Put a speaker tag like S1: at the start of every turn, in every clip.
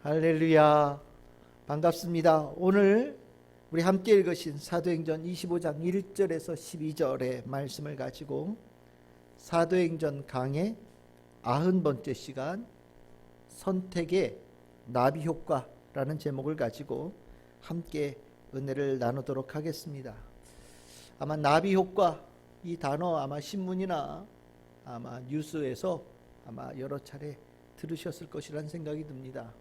S1: 할렐루야. 반갑습니다. 오늘 우리 함께 읽으신 사도행전 25장 1절에서 12절의 말씀을 가지고 사도행전 강의 90번째 시간 선택의 나비 효과라는 제목을 가지고 함께 은혜를 나누도록 하겠습니다. 아마 나비 효과 이 단어 아마 신문이나 아마 뉴스에서 아마 여러 차례 들으셨을 것이라는 생각이 듭니다.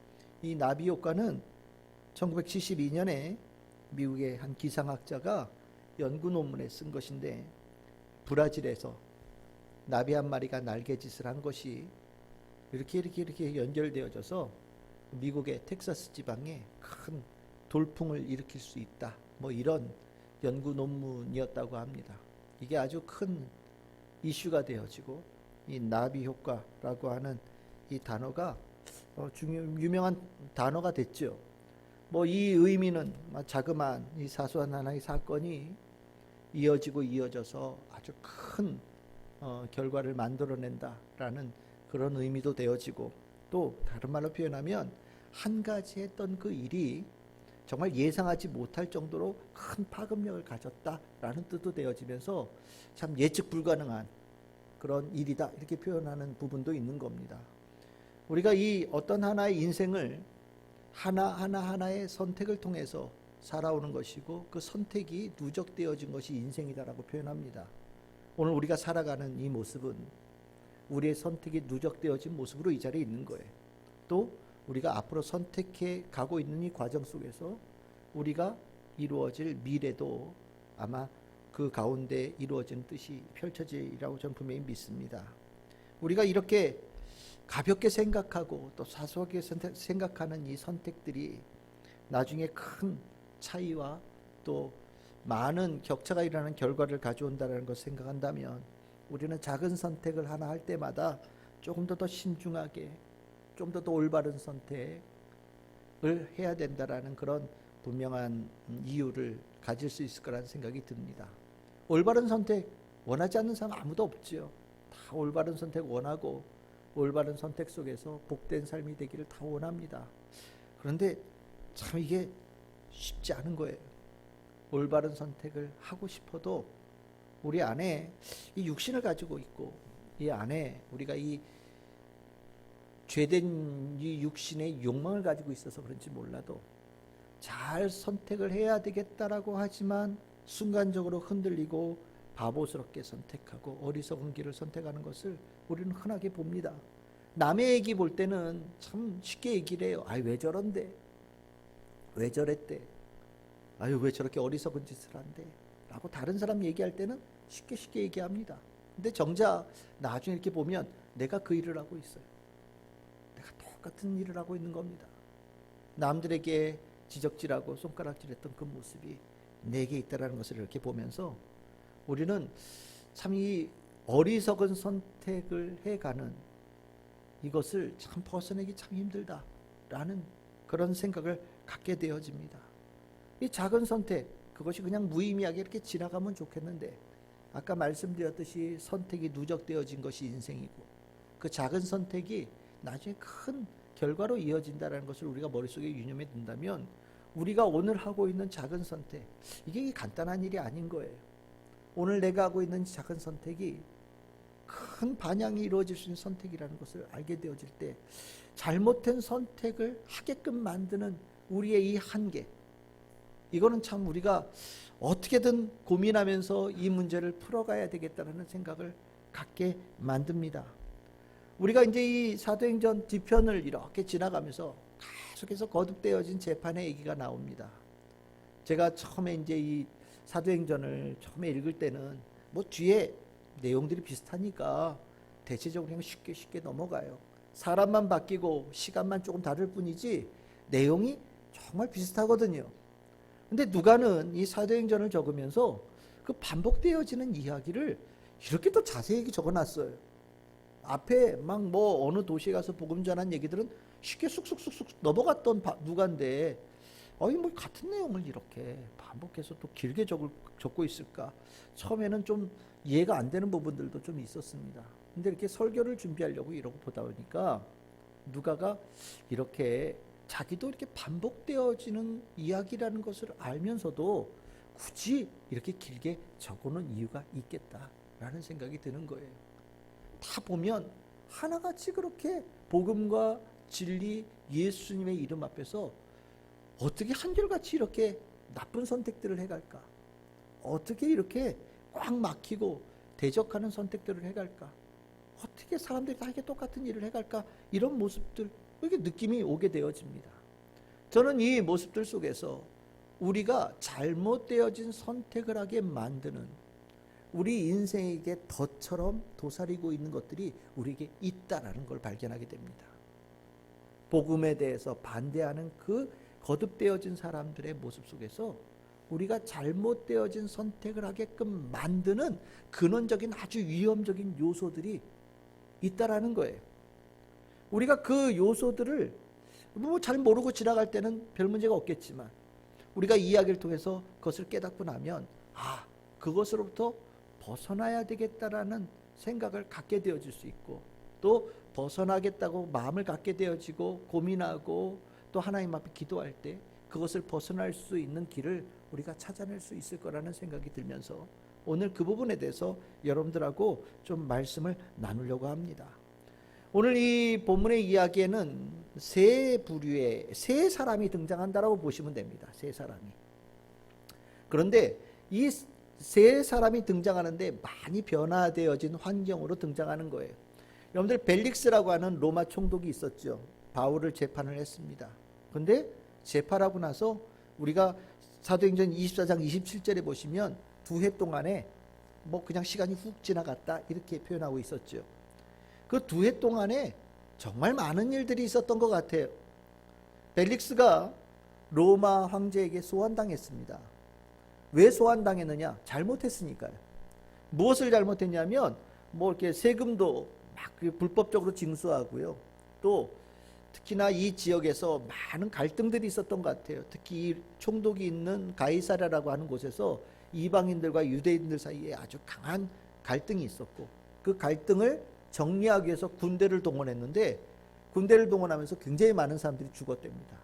S1: 이 나비 효과는 1972년에 미국의 한 기상학자가 연구 논문에 쓴 것인데, 브라질에서 나비 한 마리가 날개짓을 한 것이 이렇게 연결되어져서 미국의 텍사스 지방에 큰 돌풍을 일으킬 수 있다, 뭐 이런 연구 논문이었다고 합니다. 이게 아주 큰 이슈가 되어지고, 이 나비 효과라고 하는 이 단어가 유명한 단어가 됐죠. 뭐 이 의미는 자그마한 이 사소한 하나의 사건이 이어져서 아주 큰 결과를 만들어낸다라는 그런 의미도 되어지고, 또 다른 말로 표현하면 한 가지 했던 그 일이 정말 예상하지 못할 정도로 큰 파급력을 가졌다라는 뜻도 되어지면서 참 예측 불가능한 그런 일이다, 이렇게 표현하는 부분도 있는 겁니다. 우리가 이 어떤 하나의 인생을 하나하나의 선택을 통해서 살아오는 것이고, 그 선택이 누적되어진 것이 인생이다라고 표현합니다. 오늘 우리가 살아가는 이 모습은 우리의 선택이 누적되어진 모습으로 이 자리에 있는 거예요. 또 우리가 앞으로 선택해 가고 있는 이 과정 속에서 우리가 이루어질 미래도 아마 그 가운데 이루어지는 뜻이 펼쳐지리라고 저는 분명히 믿습니다. 우리가 이렇게 가볍게 생각하고 또 사소하게 생각하는 이 선택들이 나중에 큰 차이와 또 많은 격차가 일어나는 결과를 가져온다는 것을 생각한다면, 우리는 작은 선택을 하나 할 때마다 조금 더 신중하게, 좀 더 올바른 선택을 해야 된다라는 그런 분명한 이유를 가질 수 있을 거라는 생각이 듭니다. 올바른 선택 원하지 않는 사람 아무도 없죠. 다 올바른 선택 원하고 올바른 선택 속에서 복된 삶이 되기를 다 원합니다. 그런데 참 이게 쉽지 않은 거예요. 올바른 선택을 하고 싶어도 우리 안에 이 육신을 가지고 있고, 이 안에 우리가 이 죄된 이 육신의 욕망을 가지고 있어서 그런지 몰라도 잘 선택을 해야 되겠다라고 하지만 순간적으로 흔들리고 바보스럽게 선택하고 어리석은 길을 선택하는 것을 우리는 흔하게 봅니다. 남의 얘기 볼 때는 참 쉽게 얘기를 해요. 아이 왜 저런데, 왜 저랬대, 아유 왜 저렇게 어리석은 짓을 한대 라고 다른 사람 얘기할 때는 쉽게 얘기합니다. 근데 정작 나중에 이렇게 보면 내가 그 일을 하고 있어요. 내가 똑같은 일을 하고 있는 겁니다. 남들에게 지적질하고 손가락질했던 그 모습이 내게 있다라는 것을 이렇게 보면서 우리는 참 이 어리석은 선택을 해가는 이것을 참 벗어내기 참 힘들다라는 그런 생각을 갖게 되어집니다. 이 작은 선택, 그것이 그냥 무의미하게 이렇게 지나가면 좋겠는데, 아까 말씀드렸듯이 선택이 누적되어진 것이 인생이고, 그 작은 선택이 나중에 큰 결과로 이어진다는 것을 우리가 머릿속에 유념해 둔다면, 우리가 오늘 하고 있는 작은 선택, 이게 간단한 일이 아닌 거예요. 오늘 내가 하고 있는 작은 선택이 큰 반향이 이루어질 수 있는 선택이라는 것을 알게 되어질 때, 잘못된 선택을 하게끔 만드는 우리의 이 한계, 이거는 참 우리가 어떻게든 고민하면서 이 문제를 풀어가야 되겠다는 생각을 갖게 만듭니다. 우리가 이제 이 사도행전 뒤편을 이렇게 지나가면서 계속해서 거듭되어진 재판의 얘기가 나옵니다. 제가 처음에 이제 이 사도행전을 처음에 읽을 때는 뭐 뒤에 내용들이 비슷하니까 대체적으로 그냥 쉽게 넘어가요. 사람만 바뀌고 시간만 조금 다를 뿐이지 내용이 정말 비슷하거든요. 근데 누가는 이 사도행전을 적으면서 그 반복되어지는 이야기를 이렇게 또 자세히 적어놨어요. 앞에 막 뭐 어느 도시에 가서 복음 전한 얘기들은 쉽게 쑥쑥 넘어갔던 누가인데, 뭐 같은 내용을 이렇게 반복해서 또 길게 적고 있을까? 처음에는 좀 이해가 안 되는 부분들도 좀 있었습니다. 근데 이렇게 설교를 준비하려고 이러고 보다 보니까 누가가 이렇게 자기도 이렇게 반복되어지는 이야기라는 것을 알면서도 굳이 이렇게 길게 적어놓은 이유가 있겠다라는 생각이 드는 거예요. 다 보면 하나같이 그렇게 복음과 진리, 예수님의 이름 앞에서 어떻게 한결같이 이렇게 나쁜 선택들을 해갈까? 어떻게 이렇게 꽉 막히고 대적하는 선택들을 해갈까? 어떻게 사람들이 다 이렇게 똑같은 일을 해갈까? 이런 모습들, 이렇게 느낌이 오게 되어집니다. 저는 이 모습들 속에서 우리가 잘못되어진 선택을 하게 만드는, 우리 인생에게 덫처럼 도사리고 있는 것들이 우리에게 있다라는 걸 발견하게 됩니다. 복음에 대해서 반대하는 그 거듭되어진 사람들의 모습 속에서 우리가 잘못되어진 선택을 하게끔 만드는 근원적인 아주 위험적인 요소들이 있다라는 거예요. 우리가 그 요소들을 잘 모르고 지나갈 때는 별 문제가 없겠지만, 우리가 이야기를 통해서 그것을 깨닫고 나면 그것으로부터 벗어나야 되겠다라는 생각을 갖게 되어질 수 있고, 또 벗어나겠다고 마음을 갖게 되어지고 고민하고 또 하나님 앞에 기도할 때 그것을 벗어날 수 있는 길을 우리가 찾아낼 수 있을 거라는 생각이 들면서 오늘 그 부분에 대해서 여러분들하고 좀 말씀을 나누려고 합니다. 오늘 이 본문의 이야기에는 세 부류의 세 사람이 등장한다라고 보시면 됩니다. 세 사람이. 그런데 이 세 사람이 등장하는데 많이 변화되어진 환경으로 등장하는 거예요. 여러분들 벨릭스라고 하는 로마 총독이 있었죠. 바울을 재판을 했습니다. 그런데 재판하고 나서 우리가 사도행전 24장 27절에 보시면 2해 동안에 그냥 시간이 훅 지나갔다 이렇게 표현하고 있었죠. 그 2해 동안에 정말 많은 일들이 있었던 것 같아요. 벨릭스가 로마 황제에게 소환당했습니다. 왜 소환당했느냐? 잘못했으니까요. 무엇을 잘못했냐면 이렇게 세금도 막 불법적으로 징수하고요. 또 특히나 이 지역에서 많은 갈등들이 있었던 것 같아요. 특히 이 총독이 있는 가이사랴라고 하는 곳에서 이방인들과 유대인들 사이에 아주 강한 갈등이 있었고, 그 갈등을 정리하기 위해서 군대를 동원했는데 군대를 동원하면서 굉장히 많은 사람들이 죽었답니다.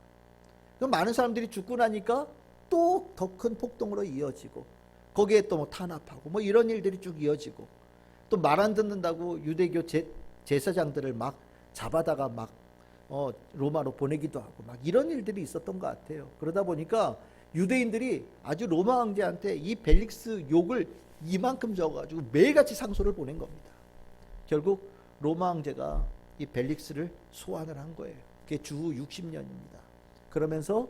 S1: 그 많은 사람들이 죽고 나니까 또 더 큰 폭동으로 이어지고, 거기에 또 탄압하고 이런 일들이 쭉 이어지고, 또 말 안 듣는다고 유대교 제사장들을 막 잡아다가 막 로마로 보내기도 하고 이런 일들이 있었던 것 같아요. 그러다 보니까 유대인들이 아주 로마 황제한테 이 벨릭스 욕을 이만큼 적어가지고 매일같이 상소를 보낸 겁니다. 결국 로마 황제가 이 벨릭스를 소환을 한 거예요. 그게 주 60년입니다. 그러면서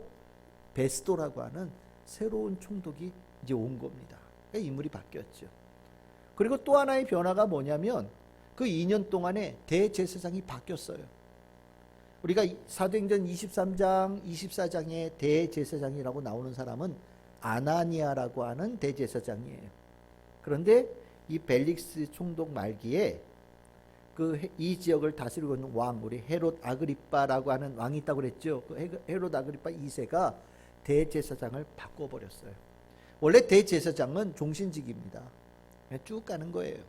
S1: 베스도라고 하는 새로운 총독이 이제 온 겁니다. 그러니까 인물이 바뀌었죠. 그리고 또 하나의 변화가 뭐냐면 그 2년 동안에 대제사장이 바뀌었어요. 우리가 사도행전 23장, 24장에 대제사장이라고 나오는 사람은 아나니아라고 하는 대제사장이에요. 그런데 이 벨릭스 총독 말기에 이 지역을 다스리고 있는 왕, 우리 헤롯 아그리빠라고 하는 왕이 있다고 그랬죠. 그 헤롯 아그리빠 2세가 대제사장을 바꿔버렸어요. 원래 대제사장은 종신직입니다. 그냥 쭉 가는 거예요.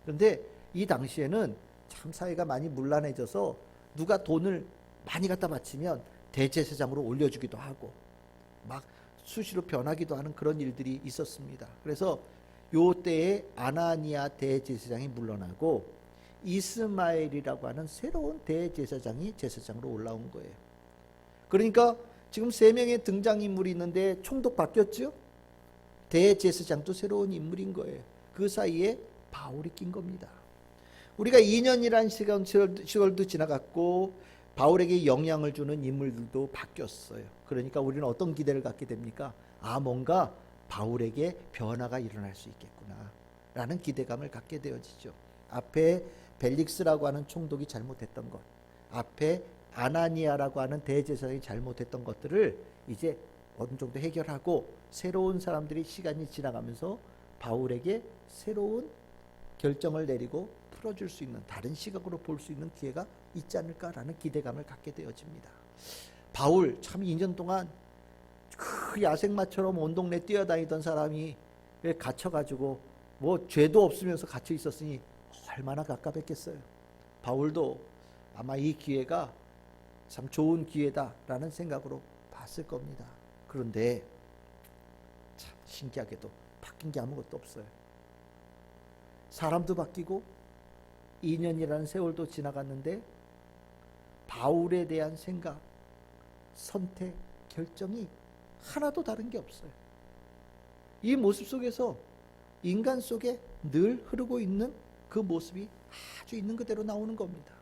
S1: 그런데 이 당시에는 참 사회가 많이 문란해져서 누가 돈을 많이 갖다 바치면 대제사장으로 올려주기도 하고 막 수시로 변하기도 하는 그런 일들이 있었습니다. 그래서 요 때에 아나니아 대제사장이 물러나고 이스마엘이라고 하는 새로운 대제사장이 제사장으로 올라온 거예요. 그러니까 지금 3명의 등장인물이 있는데 총독 바뀌었죠? 대제사장도 새로운 인물인 거예요. 그 사이에 바울이 낀 겁니다. 우리가 2년이라는 시간도 지나갔고 바울에게 영향을 주는 인물들도 바뀌었어요. 그러니까 우리는 어떤 기대를 갖게 됩니까? 뭔가 바울에게 변화가 일어날 수 있겠구나 라는 기대감을 갖게 되어지죠. 앞에 벨릭스라고 하는 총독이 잘못했던 것, 앞에 아나니아라고 하는 대제사장이 잘못했던 것들을 이제 어느 정도 해결하고 새로운 사람들이 시간이 지나가면서 바울에게 새로운 결정을 내리고 풀어줄 수 있는, 다른 시각으로 볼 수 있는 기회가 있지 않을까라는 기대감을 갖게 되어집니다. 바울 참 2년 동안 그 야생마처럼 온 동네 뛰어다니던 사람이 왜 갇혀가지고 죄도 없으면서 갇혀 있었으니 얼마나 갑갑했겠어요. 바울도 아마 이 기회가 참 좋은 기회다라는 생각으로 봤을 겁니다. 그런데 참 신기하게도 바뀐 게 아무것도 없어요. 사람도 바뀌고 2년이라는 세월도 지나갔는데 바울에 대한 생각, 선택, 결정이 하나도 다른 게 없어요. 이 모습 속에서 인간 속에 늘 흐르고 있는 그 모습이 아주 있는 그대로 나오는 겁니다.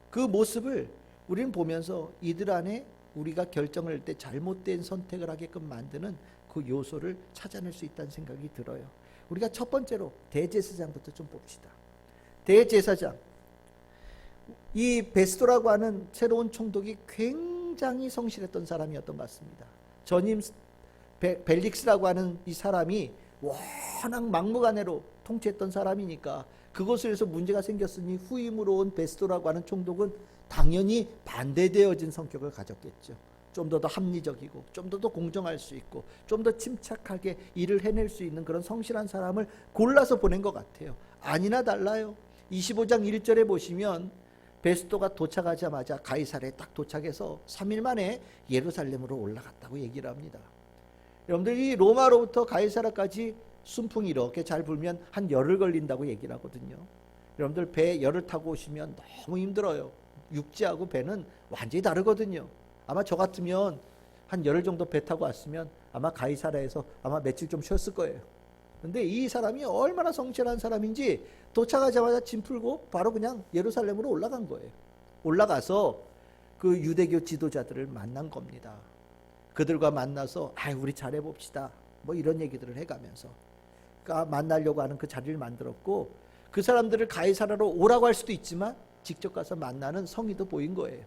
S1: 그 모습을 우리는 보면서 이들 안에 우리가 결정을 할 때 잘못된 선택을 하게끔 만드는 그 요소를 찾아낼 수 있다는 생각이 들어요. 우리가 첫 번째로 대제사장부터 좀 봅시다. 대제사장, 이 베스도라고 하는 새로운 총독이 굉장히 성실했던 사람이었던 것 같습니다. 전임 벨릭스라고 하는 이 사람이 워낙 막무가내로 통치했던 사람이니까 그것에서 문제가 생겼으니 후임으로 온 베스도라고 하는 총독은 당연히 반대되어진 성격을 가졌겠죠. 좀 더 합리적이고 좀 더 공정할 수 있고 좀 더 침착하게 일을 해낼 수 있는 그런 성실한 사람을 골라서 보낸 것 같아요. 아니나 달라요. 25장 1절에 보시면 베스도가 도착하자마자 가이사랴에 딱 도착해서 3일 만에 예루살렘으로 올라갔다고 얘기를 합니다. 여러분들 이 로마로부터 가이사랴까지 순풍이 이렇게 잘 불면 한 열흘 걸린다고 얘기를 하거든요. 여러분들 배 열흘 타고 오시면 너무 힘들어요. 육지하고 배는 완전히 다르거든요. 아마 저 같으면 한 열흘 정도 배 타고 왔으면 아마 가이사랴에서 아마 며칠 좀 쉬었을 거예요. 근데 이 사람이 얼마나 성실한 사람인지 도착하자마자 짐 풀고 바로 그냥 예루살렘으로 올라간 거예요. 올라가서 그 유대교 지도자들을 만난 겁니다. 그들과 만나서 우리 잘해봅시다 뭐 이런 얘기들을 해가면서 만나려고 하는 그 자리를 만들었고, 그 사람들을 가이사랴로 오라고 할 수도 있지만 직접 가서 만나는 성의도 보인 거예요.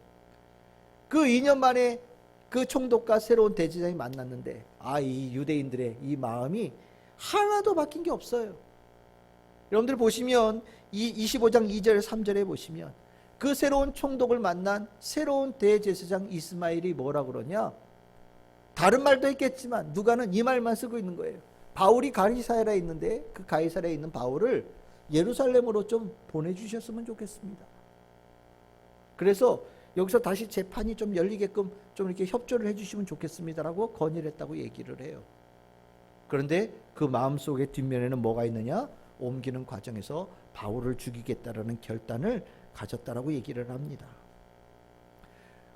S1: 그 2년 만에 그 총독과 새로운 대제사장이 만났는데 이 유대인들의 이 마음이 하나도 바뀐 게 없어요. 여러분들 보시면 이 25장 2절 3절에 보시면 그 새로운 총독을 만난 새로운 대제사장 이스마엘이 뭐라 그러냐, 다른 말도 있겠지만 누가는 이 말만 쓰고 있는 거예요. 바울이 가이사랴에 있는데 그 가이사랴에 있는 바울을 예루살렘으로 좀 보내주셨으면 좋겠습니다. 그래서 여기서 다시 재판이 좀 열리게끔 좀 이렇게 협조를 해주시면 좋겠습니다라고 건의를 했다고 얘기를 해요. 그런데 그 마음속의 뒷면에는 뭐가 있느냐, 옮기는 과정에서 바울을 죽이겠다라는 결단을 가졌다라고 얘기를 합니다.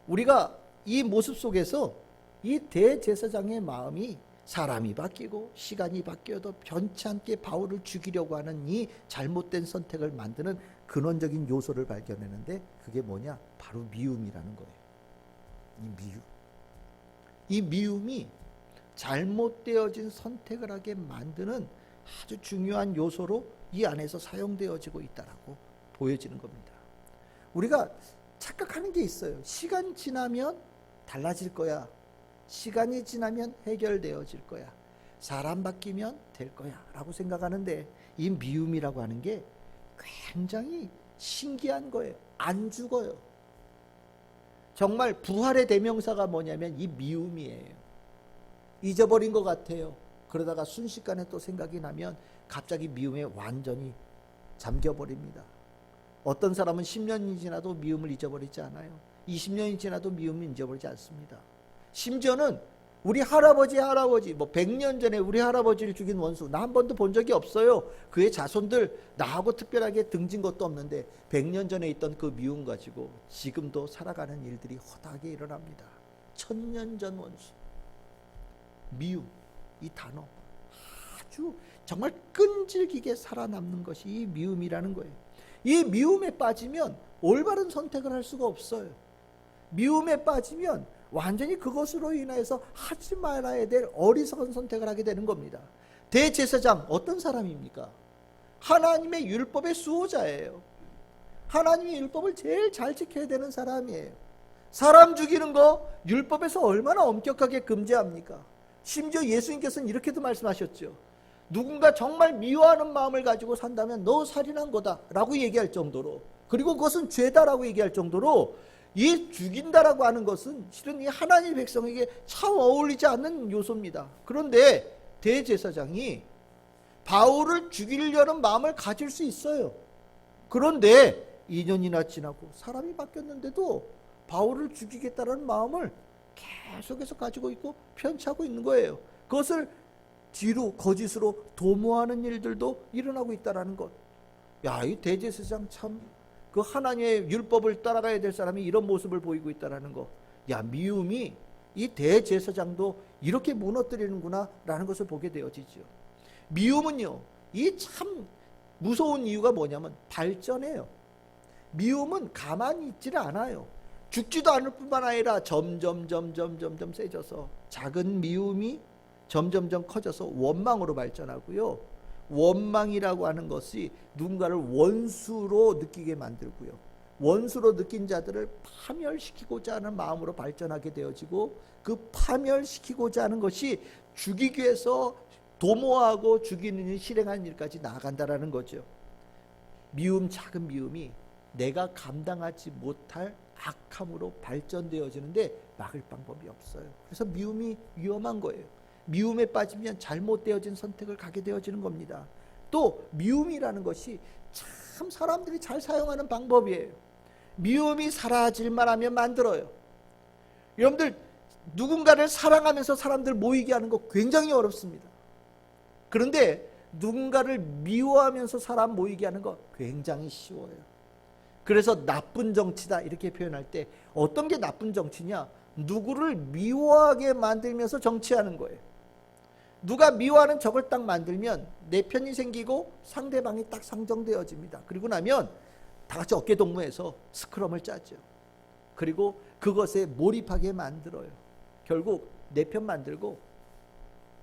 S1: 우리가 이 모습 속에서 이 대제사장의 마음이 사람이 바뀌고 시간이 바뀌어도 변치 않게 바울을 죽이려고 하는 이 잘못된 선택을 만드는 근원적인 요소를 발견했는데 그게 뭐냐, 바로 미움이라는 거예요. 이 미움이 잘못되어진 선택을 하게 만드는 아주 중요한 요소로 이 안에서 사용되어지고 있다라고 보여지는 겁니다. 우리가 착각하는 게 있어요. 시간 지나면 달라질 거야. 시간이 지나면 해결되어질 거야. 사람 바뀌면 될 거야 라고 생각하는데 이 미움이라고 하는 게 굉장히 신기한 거예요. 안 죽어요. 정말 부활의 대명사가 뭐냐면 이 미움이에요. 잊어버린 것 같아요. 그러다가 순식간에 또 생각이 나면 갑자기 미움에 완전히 잠겨버립니다. 어떤 사람은 10년이 지나도 미움을 잊어버리지 않아요. 20년이 지나도 미움을 잊어버리지 않습니다. 심지어는 우리 할아버지 뭐 100년 전에 우리 할아버지를 죽인 원수 나 한 번도 본 적이 없어요. 그의 자손들 나하고 특별하게 등진 것도 없는데 100년 전에 있던 그 미움 가지고 지금도 살아가는 일들이 허다하게 일어납니다. 1000년 전 원수. 미움, 이 단어 아주 정말 끈질기게 살아남는 것이 이 미움이라는 거예요. 이 미움에 빠지면 올바른 선택을 할 수가 없어요. 미움에 빠지면 완전히 그것으로 인해서 하지 말아야 될 어리석은 선택을 하게 되는 겁니다. 대제사장 어떤 사람입니까? 하나님의 율법의 수호자예요. 하나님의 율법을 제일 잘 지켜야 되는 사람이에요. 사람 죽이는 거 율법에서 얼마나 엄격하게 금지합니까? 심지어 예수님께서는 이렇게도 말씀하셨죠. 누군가 정말 미워하는 마음을 가지고 산다면 너 살인한 거다 라고 얘기할 정도로, 그리고 그것은 죄다라고 얘기할 정도로 이 죽인다라고 하는 것은 실은 이 하나님의 백성에게 참 어울리지 않는 요소입니다. 그런데 대제사장이 바울을 죽이려는 마음을 가질 수 있어요. 그런데 2년이나 지나고 사람이 바뀌었는데도 바울을 죽이겠다는 마음을 계속해서 가지고 있고 편치하고 있는 거예요. 그것을 뒤로 거짓으로 도모하는 일들도 일어나고 있다는 것. 야, 이 대제사장 참 그 하나님의 율법을 따라가야 될 사람이 이런 모습을 보이고 있다는 것. 야, 미움이 이 대제사장도 이렇게 무너뜨리는구나 라는 것을 보게 되어지죠. 미움은요, 이 참 무서운 이유가 뭐냐면 발전해요. 미움은 가만히 있지를 않아요. 죽지도 않을 뿐만 아니라 점점 세져서 작은 미움이 점점점 커져서 원망으로 발전하고요. 원망이라고 하는 것이 누군가를 원수로 느끼게 만들고요. 원수로 느낀 자들을 파멸시키고자 하는 마음으로 발전하게 되어지고, 그 파멸시키고자 하는 것이 죽이기 위해서 도모하고 죽이는 일, 실행하는 일까지 나아간다라는 거죠. 미움, 작은 미움이 내가 감당하지 못할 악함으로 발전되어지는데 막을 방법이 없어요. 그래서 미움이 위험한 거예요. 미움에 빠지면 잘못되어진 선택을 가게 되어지는 겁니다. 또 미움이라는 것이 참 사람들이 잘 사용하는 방법이에요. 미움이 사라질만 하면 만들어요. 여러분들, 누군가를 사랑하면서 사람들 모이게 하는 거 굉장히 어렵습니다. 그런데 누군가를 미워하면서 사람 모이게 하는 거 굉장히 쉬워요. 그래서 나쁜 정치다 이렇게 표현할 때 어떤 게 나쁜 정치냐? 누구를 미워하게 만들면서 정치하는 거예요. 누가 미워하는 적을 딱 만들면 내 편이 생기고 상대방이 딱 상정되어집니다. 그리고 나면 다 같이 어깨동무해서 스크럼을 짜죠. 그리고 그것에 몰입하게 만들어요. 결국 내 편 만들고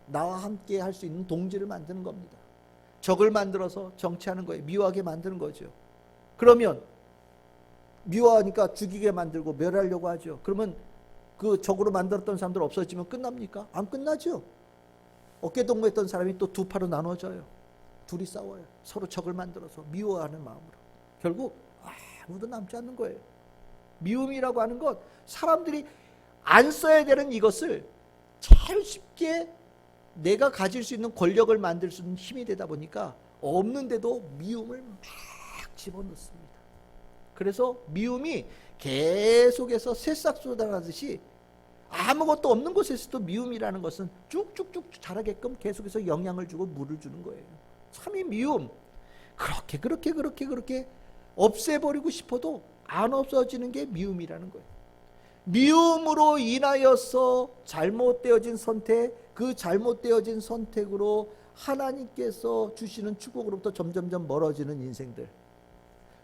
S1: 나와 함께 할 수 있는 동지를 만드는 겁니다. 적을 만들어서 정치하는 거예요. 미워하게 만드는 거죠. 그러면 미워하니까 죽이게 만들고 멸하려고 하죠. 그러면 그 적으로 만들었던 사람들 없어지면 끝납니까? 안 끝나죠. 어깨동무했던 사람이 또 두 파로 나눠져요. 둘이 싸워요. 서로 적을 만들어서 미워하는 마음으로. 결국 아무도 남지 않는 거예요. 미움이라고 하는 것, 사람들이 안 써야 되는 이것을 제일 쉽게 내가 가질 수 있는 권력을 만들 수 있는 힘이 되다 보니까 없는데도 미움을 막 집어넣습니다. 그래서 미움이 계속해서 새싹 쏟아나듯이 아무것도 없는 곳에서도 미움이라는 것은 쭉쭉쭉 자라게끔 계속해서 영향을 주고 물을 주는 거예요. 참 이 미움, 그렇게 없애버리고 싶어도 안 없어지는 게 미움이라는 거예요. 미움으로 인하여서 잘못되어진 선택, 그 잘못되어진 선택으로 하나님께서 주시는 축복으로부터 점점점 멀어지는 인생들.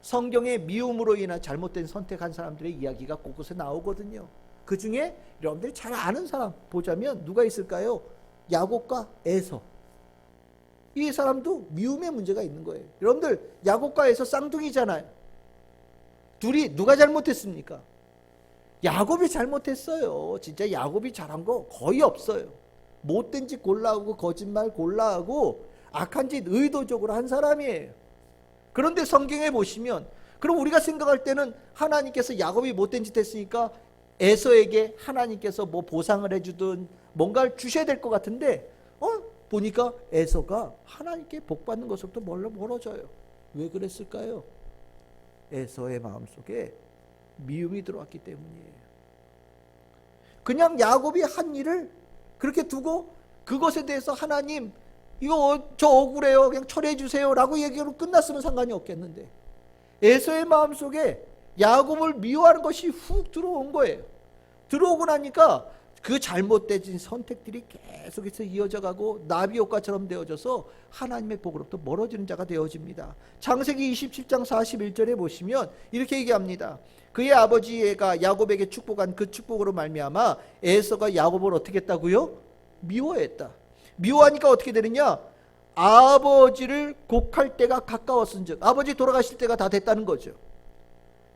S1: 성경에 미움으로 인한 잘못된 선택한 사람들의 이야기가 곳곳에 나오거든요. 그 중에 여러분들이 잘 아는 사람 보자면 누가 있을까요? 야곱과 에서. 이 사람도 미움의 문제가 있는 거예요. 여러분들, 야곱과 에서 쌍둥이잖아요. 둘이 누가 잘못했습니까? 야곱이 잘못했어요. 진짜 야곱이 잘한 거 거의 없어요. 못된 짓 골라하고 거짓말 골라하고 악한 짓 의도적으로 한 사람이에요. 그런데 성경에 보시면, 그럼 우리가 생각할 때는 하나님께서 야곱이 못된 짓 했으니까 에서에게 하나님께서 뭐 보상을 해주든 뭔가를 주셔야 될 것 같은데 보니까 에서가 하나님께 복받는 것으로부터 멀어져요. 왜 그랬을까요? 에서의 마음속에 미움이 들어왔기 때문이에요. 그냥 야곱이 한 일을 그렇게 두고 그것에 대해서 하나님 이거 저 억울해요 그냥 처리해 주세요 라고 얘기로 끝났으면 상관이 없겠는데, 에서의 마음속에 야곱을 미워하는 것이 훅 들어온 거예요. 들어오고 나니까 그 잘못된 선택들이 계속해서 이어져가고 나비효과처럼 되어져서 하나님의 복으로부터 멀어지는 자가 되어집니다. 창세기 27장 41절에 보시면 이렇게 얘기합니다. 그의 아버지가 야곱에게 축복한 그 축복으로 말미암아 에서가 야곱을 어떻게 했다고요? 미워했다. 미워하니까 어떻게 되느냐? 아버지를 곡할 때가 가까웠은즉, 아버지 돌아가실 때가 다 됐다는 거죠.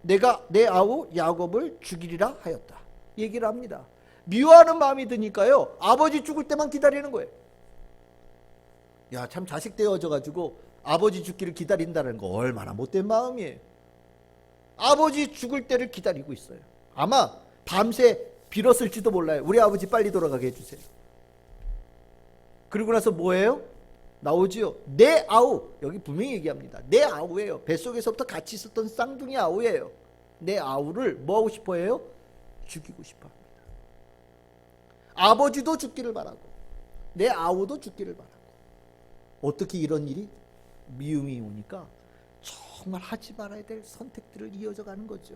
S1: 내가 내 아우 야곱을 죽이리라 하였다 얘기를 합니다. 미워하는 마음이 드니까요, 아버지 죽을 때만 기다리는 거예요. 야, 참 자식 되어져 가지고 아버지 죽기를 기다린다는 거 얼마나 못된 마음이에요. 아버지 죽을 때를 기다리고 있어요. 아마 밤새 빌었을지도 몰라요. 우리 아버지 빨리 돌아가게 해주세요. 그리고 나서 뭐예요? 나오지요. 내 아우, 여기 분명히 얘기합니다. 내 아우예요. 뱃속에서부터 같이 있었던 쌍둥이 아우예요. 내 아우를 뭐하고 싶어 해요? 죽이고 싶어 합니다. 아버지도 죽기를 바라고 내 아우도 죽기를 바라고. 어떻게 이런 일이? 미움이 오니까 정말 하지 말아야 될 선택들을 이어져 가는 거죠.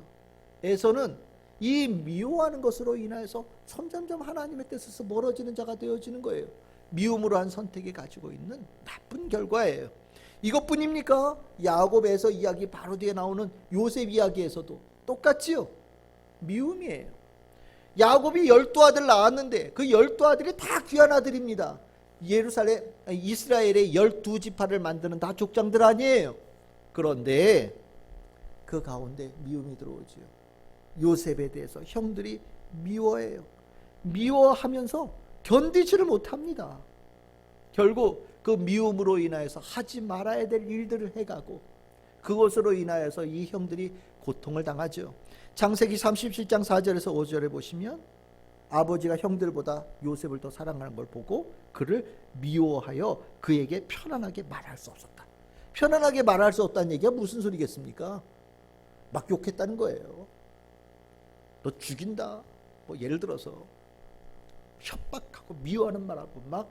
S1: 에서는 이 미워하는 것으로 인하여서 점점점 하나님의 뜻에서 멀어지는 자가 되어지는 거예요. 미움으로 한 선택이 가지고 있는 나쁜 결과예요. 이것뿐입니까? 야곱에서 이야기 바로 뒤에 나오는 요셉 이야기에서도 똑같지요. 미움이에요. 야곱이 12아들 낳았는데 그 12아들이 다 귀한 아들입니다. 이스라엘의 12지파를 만드는 다 족장들 아니에요. 그런데 그 가운데 미움이 들어오지요. 요셉에 대해서 형들이 미워해요. 미워하면서 견디지를 못합니다. 결국 그 미움으로 인하여서 하지 말아야 될 일들을 해가고 그것으로 인하여서 이 형들이 고통을 당하죠. 창세기 37장 4절에서 5절에 보시면 아버지가 형들보다 요셉을 더 사랑하는 걸 보고 그를 미워하여 그에게 편안하게 말할 수 없었다. 편안하게 말할 수 없다는 얘기가 무슨 소리겠습니까? 막 욕했다는 거예요. 너 죽인다. 뭐 예를 들어서 협박하고 미워하는 말하고 막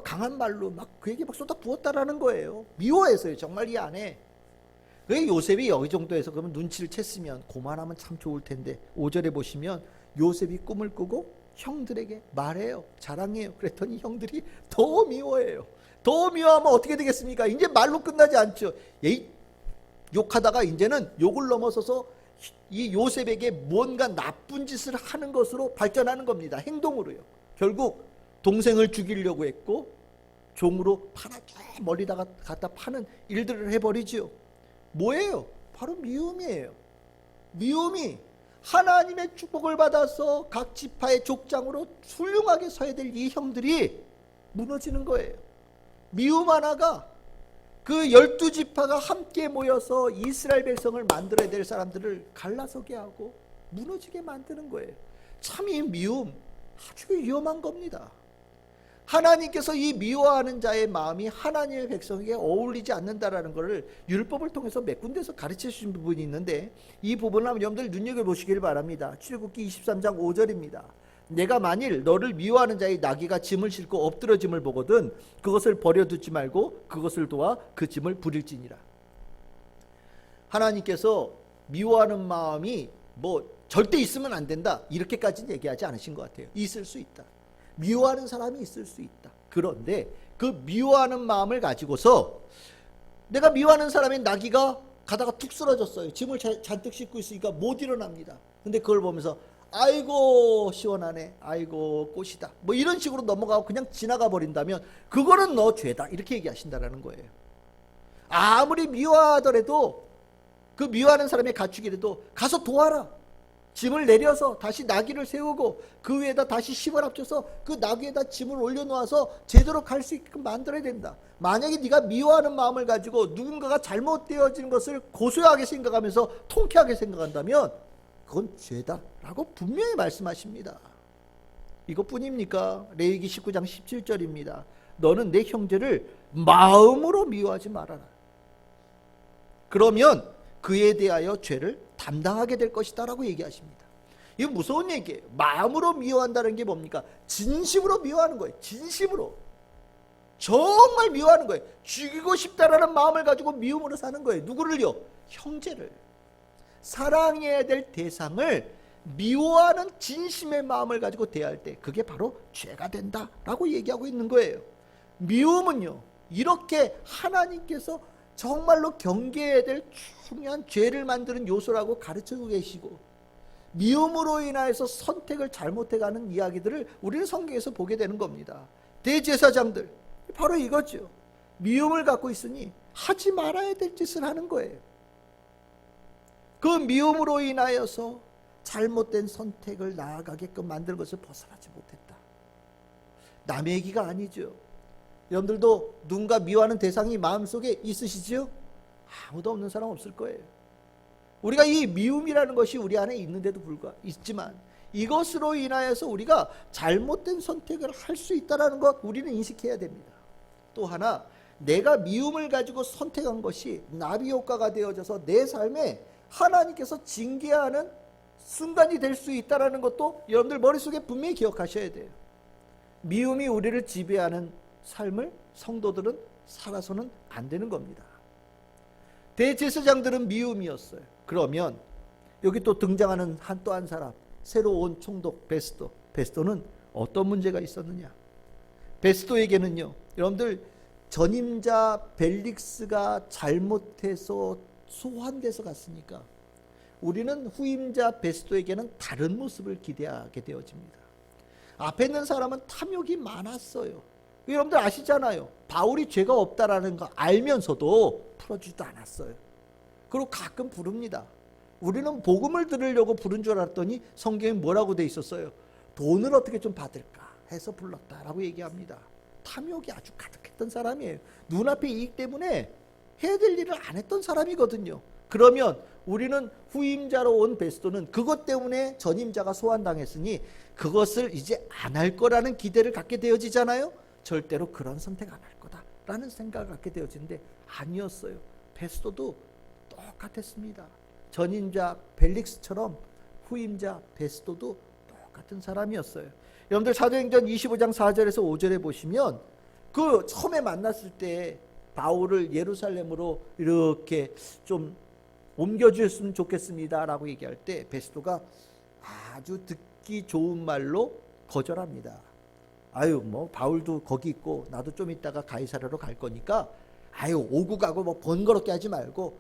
S1: 강한 말로 막 그에게 막 쏟아 부었다라는 거예요. 미워해서요. 정말 이 안에. 왜 요셉이 여기 정도에서 그러면 눈치를 챘으면 고만하면 참 좋을 텐데 5절에 보시면 요셉이 꿈을 꾸고 형들에게 말해요. 자랑해요. 그랬더니 형들이 더 미워해요. 더 미워하면 어떻게 되겠습니까? 이제 말로 끝나지 않죠. 욕하다가 이제는 욕을 넘어서서 이 요셉에게 뭔가 나쁜 짓을 하는 것으로 발전하는 겁니다. 행동으로요. 결국 동생을 죽이려고 했고 종으로 팔아 멀리다가 갖다 파는 일들을 해버리지요. 뭐예요? 바로 미움이에요. 미움이 하나님의 축복을 받아서 각 지파의 족장으로 훌륭하게 서야 될 이 형들이 무너지는 거예요. 미움 하나가 그 12지파가 함께 모여서 이스라엘 백성을 만들어야 될 사람들을 갈라서게 하고 무너지게 만드는 거예요. 참 이 미움 아주 위험한 겁니다. 하나님께서 이 미워하는 자의 마음이 하나님의 백성에게 어울리지 않는다라는 것을 율법을 통해서 몇 군데서 가르쳐 주신 부분이 있는데 이 부분을 한번 여러분들 눈여겨보시길 바랍니다. 출애굽기 23장 5절입니다. 내가 만일 너를 미워하는 자의 나귀가 짐을 싣고 엎드러짐을 보거든 그것을 버려두지 말고 그것을 도와 그 짐을 부릴지니라. 하나님께서 미워하는 마음이 뭐 절대 있으면 안 된다 이렇게까지는 얘기하지 않으신 것 같아요. 있을 수 있다. 미워하는 사람이 있을 수 있다. 그런데 그 미워하는 마음을 가지고서 내가 미워하는 사람의 나귀가 가다가 툭 쓰러졌어요. 짐을 잔뜩 싣고 있으니까 못 일어납니다. 근데 그걸 보면서 아이고 시원하네, 아이고 꽃이다, 뭐 이런 식으로 넘어가고 그냥 지나가 버린다면 그거는 너 죄다 이렇게 얘기하신다라는 거예요. 아무리 미워하더라도 그 미워하는 사람의 가축이라도 가서 도와라. 짐을 내려서 다시 나귀를 세우고 그 위에다 다시 힘을 합쳐서 그 나귀에다 짐을 올려놓아서 제대로 갈 수 있게끔 만들어야 된다. 만약에 네가 미워하는 마음을 가지고 누군가가 잘못되어진 것을 고소하게 생각하면서 통쾌하게 생각한다면 그건 죄다 라고 분명히 말씀하십니다. 이것뿐입니까? 레위기 19장 17절입니다. 너는 내 형제를 마음으로 미워하지 말아라. 그러면 그에 대하여 죄를 담당하게 될 것이다 라고 얘기하십니다. 이거 무서운 얘기예요. 마음으로 미워한다는 게 뭡니까? 진심으로 미워하는 거예요. 진심으로 정말 미워하는 거예요. 죽이고 싶다라는 마음을 가지고 미움으로 사는 거예요. 누구를요? 형제를. 사랑해야 될 대상을 미워하는 진심의 마음을 가지고 대할 때 그게 바로 죄가 된다라고 얘기하고 있는 거예요. 미움은요 이렇게 하나님께서 정말로 경계해야 될 중요한 죄를 만드는 요소라고 가르치고 계시고 미움으로 인하여서 선택을 잘못해가는 이야기들을 우리는 성경에서 보게 되는 겁니다. 대제사장들 바로 이거죠. 미움을 갖고 있으니 하지 말아야 될 짓을 하는 거예요. 그 미움으로 인하여서 잘못된 선택을 나아가게끔 만드는 것을 벗어나지 못했다. 남의 얘기가 아니죠. 여러분들도 누군가 미워하는 대상이 마음속에 있으시죠? 아무도 없는 사람 없을 거예요. 우리가 이 미움이라는 것이 우리 안에 있는데도 불구하고 있지만 이것으로 인하여서 우리가 잘못된 선택을 할 수 있다는 것 우리는 인식해야 됩니다. 또 하나 내가 미움을 가지고 선택한 것이 나비 효과가 되어져서 내 삶에 하나님께서 징계하는 순간이 될 수 있다는 것도 여러분들 머릿속에 분명히 기억하셔야 돼요. 미움이 우리를 지배하는 삶을 성도들은 살아서는 안 되는 겁니다. 대제사장들은 미움이었어요. 그러면 여기 또 등장하는 또 한 사람, 새로 온 총독 베스도. 베스도는 어떤 문제가 있었느냐? 베스도에게는요, 여러분들 전임자 벨릭스가 잘못해서 소환돼서 갔으니까 우리는 후임자 베스도에게는 다른 모습을 기대하게 되어집니다. 앞에 있는 사람은 탐욕이 많았어요. 여러분들 아시잖아요. 바울이 죄가 없다라는 거 알면서도 풀어주지도 않았어요. 그리고 가끔 부릅니다. 우리는 복음을 들으려고 부른 줄 알았더니 성경에 뭐라고 돼 있었어요? 돈을 어떻게 좀 받을까 해서 불렀다라고 얘기합니다. 탐욕이 아주 가득했던 사람이에요. 눈앞의 이익 때문에 해야 될 일을 안 했던 사람이거든요. 그러면 우리는 후임자로 온 베스도는 그것 때문에 전임자가 소환당했으니 그것을 이제 안 할 거라는 기대를 갖게 되어지잖아요. 절대로 그런 선택 안 할 거다라는 생각을 갖게 되어지는데 아니었어요. 베스도도 똑같았습니다. 전임자 벨릭스처럼 후임자 베스도도 똑같은 사람이었어요. 여러분들 사도행전 25장 4절에서 5절에 보시면 그 처음에 만났을 때 바울을 예루살렘으로 이렇게 좀 옮겨주셨으면 좋겠습니다 라고 얘기할 때 베스도가 아주 듣기 좋은 말로 거절합니다. 아유 뭐 바울도 거기 있고 나도 좀 있다가 가이사랴로 갈 거니까 아유 오고 가고 뭐 번거롭게 하지 말고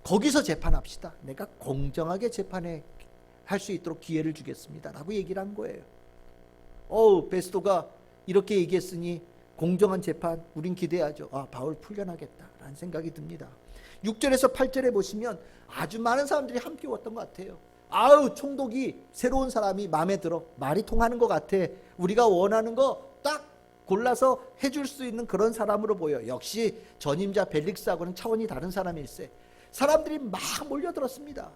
S1: 거기서 재판합시다. 내가 공정하게 재판해 할 수 있도록 기회를 주겠습니다 라고 얘기를 한 거예요. 베스도가 이렇게 얘기했으니 공정한 재판 우린 기대하죠. 바울 풀려나겠다라는 생각이 듭니다. 6절에서 8절에 보시면 아주 많은 사람들이 함께 왔던 것 같아요. 총독이 새로운 사람이 마음에 들어. 말이 통하는 것 같아. 우리가 원하는 거 딱 골라서 해줄 수 있는 그런 사람으로 보여. 역시 전임자 벨릭스하고는 차원이 다른 사람일세. 사람들이 막 몰려들었습니다.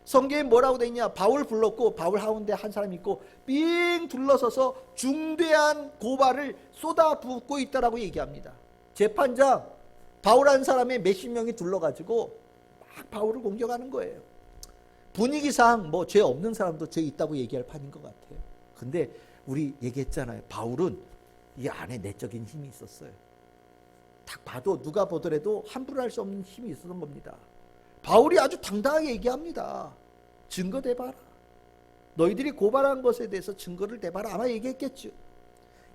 S1: 성경에 뭐라고 돼 있냐? 바울 불렀고 바울 하운데 한 사람 있고 삥 둘러서서 중대한 고발을 쏟아붓고 있다라고 얘기합니다. 재판장 바울 한 사람의 몇십 명이 둘러가지고 막 바울을 공격하는 거예요. 분위기상 뭐 죄 없는 사람도 죄 있다고 얘기할 판인 것 같아요. 근데 우리 얘기했잖아요. 바울은 이 안에 내적인 힘이 있었어요. 딱 봐도 누가 보더라도 함부로 할 수 없는 힘이 있었던 겁니다. 바울이 아주 당당하게 얘기합니다. 증거 대봐라. 너희들이 고발한 것에 대해서 증거를 대봐라. 아마 얘기했겠죠.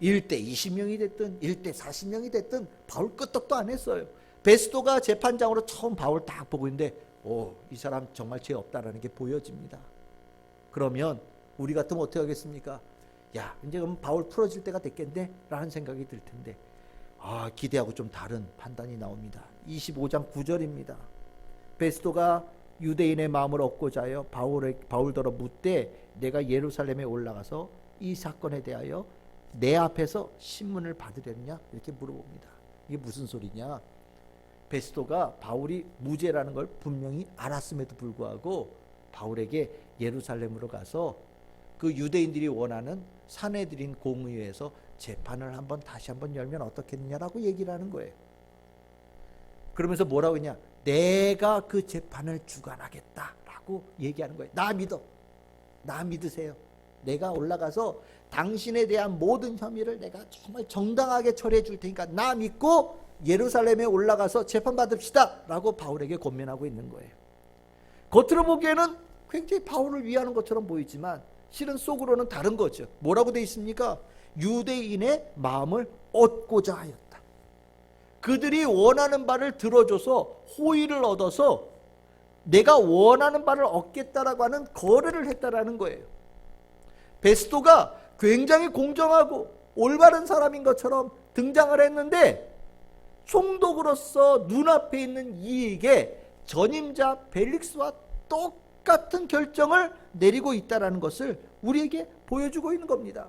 S1: 1대 20명이 됐든 1대 40명이 됐든 바울 끄떡도 안 했어요. 베스도가 재판장으로 처음 바울 딱 보고 있는데 이 사람 정말 죄 없다라는 게 보여집니다. 그러면 우리 같으면 어떻게 하겠습니까? 야 이제 그럼 바울 풀어질 때가 됐겠네 라는 생각이 들 텐데 기대하고 좀 다른 판단이 나옵니다. 25장 9절입니다. 베스도가 유대인의 마음을 얻고자 하여 바울더러 묻되 내가 예루살렘에 올라가서 이 사건에 대하여 내 앞에서 신문을 받으려느냐 이렇게 물어봅니다. 이게 무슨 소리냐? 베스도가 바울이 무죄라는 걸 분명히 알았음에도 불구하고 바울에게 예루살렘으로 가서 그 유대인들이 원하는 산헤드린 공의회에서 재판을 다시 한번 열면 어떻겠느냐라고 얘기를 하는 거예요. 그러면서 뭐라고 했냐? 내가 그 재판을 주관하겠다라고 얘기하는 거예요. 나 믿어. 나 믿으세요. 내가 올라가서 당신에 대한 모든 혐의를 내가 정말 정당하게 처리해 줄 테니까 나 믿고 예루살렘에 올라가서 재판받읍시다 라고 바울에게 권면하고 있는 거예요. 겉으로 보기에는 굉장히 바울을 위하는 것처럼 보이지만 실은 속으로는 다른 거죠. 뭐라고 돼 있습니까? 유대인의 마음을 얻고자 하였다. 그들이 원하는 바를 들어줘서 호의를 얻어서 내가 원하는 바를 얻겠다라고 하는 거래를 했다라는 거예요. 베스도가 굉장히 공정하고 올바른 사람인 것처럼 등장을 했는데 총독으로서 눈앞에 있는 이익에 전임자 벨릭스와 똑같은 결정을 내리고 있다는 것을 우리에게 보여주고 있는 겁니다.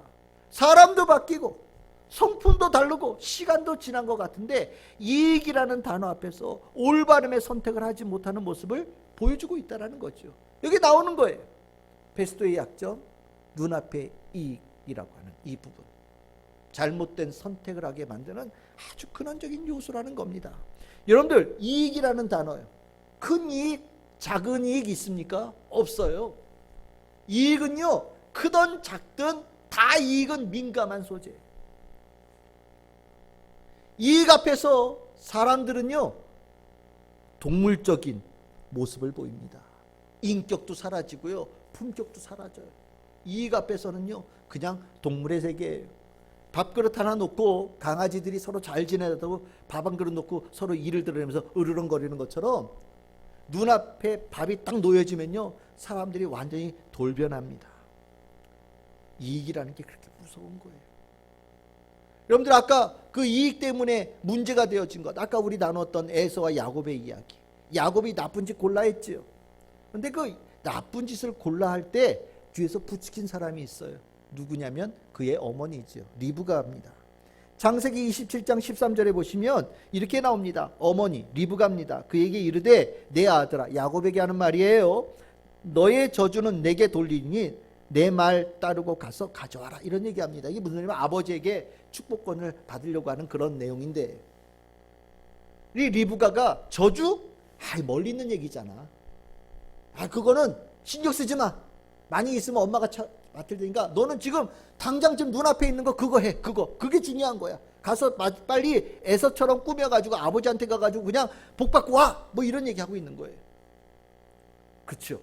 S1: 사람도 바뀌고 성품도 다르고 시간도 지난 것 같은데 이익이라는 단어 앞에서 올바름의 선택을 하지 못하는 모습을 보여주고 있다는 거죠. 여기 나오는 거예요. 베스도의 약점, 눈앞의 이익이라고 하는 이 부분. 잘못된 선택을 하게 만드는 아주 근원적인 요소라는 겁니다. 여러분들, 이익이라는 단어요. 큰 이익, 작은 이익 있습니까? 없어요. 이익은요, 크든 작든 다 이익은 민감한 소재. 이익 앞에서 사람들은요, 동물적인 모습을 보입니다. 인격도 사라지고요, 품격도 사라져요. 이익 앞에서는요, 그냥 동물의 세계예요. 밥그릇 하나 놓고 강아지들이 서로 잘 지내다고 밥 한 그릇 놓고 서로 이를 드러내면서 으르렁거리는 것처럼 눈앞에 밥이 딱 놓여지면요, 사람들이 완전히 돌변합니다. 이익이라는 게 그렇게 무서운 거예요. 여러분들, 아까 그 이익 때문에 문제가 되어진 것, 아까 우리 나눴던 에서와 야곱의 이야기. 야곱이 나쁜 짓 골라 했지요. 근데 그 나쁜 짓을 골라 할 때 뒤에서 부추긴 사람이 있어요. 누구냐면 그의 어머니지요. 리브가입니다. 창세기 27장 13절에 보시면 이렇게 나옵니다. 어머니 리브가입니다. 그에게 이르되 내 아들아, 야곱에게 하는 말이에요. 너의 저주는 내게 돌리니 내 말 따르고 가서 가져와라. 이런 얘기합니다. 이게 무슨 말이냐면 아버지에게 축복권을 받으려고 하는 그런 내용인데, 이 리브가가 저주? 멀리 있는 얘기잖아. 그거는 신경 쓰지 마. 많이 있으면 엄마가 맡을 테니까 너는 지금 당장 지금 눈앞에 있는 거 그거 해. 그게 중요한 거야. 가서 빨리 에서처럼 꾸며가지고 아버지한테 가가지고 그냥 복 받고 와. 뭐 이런 얘기하고 있는 거예요. 그렇죠.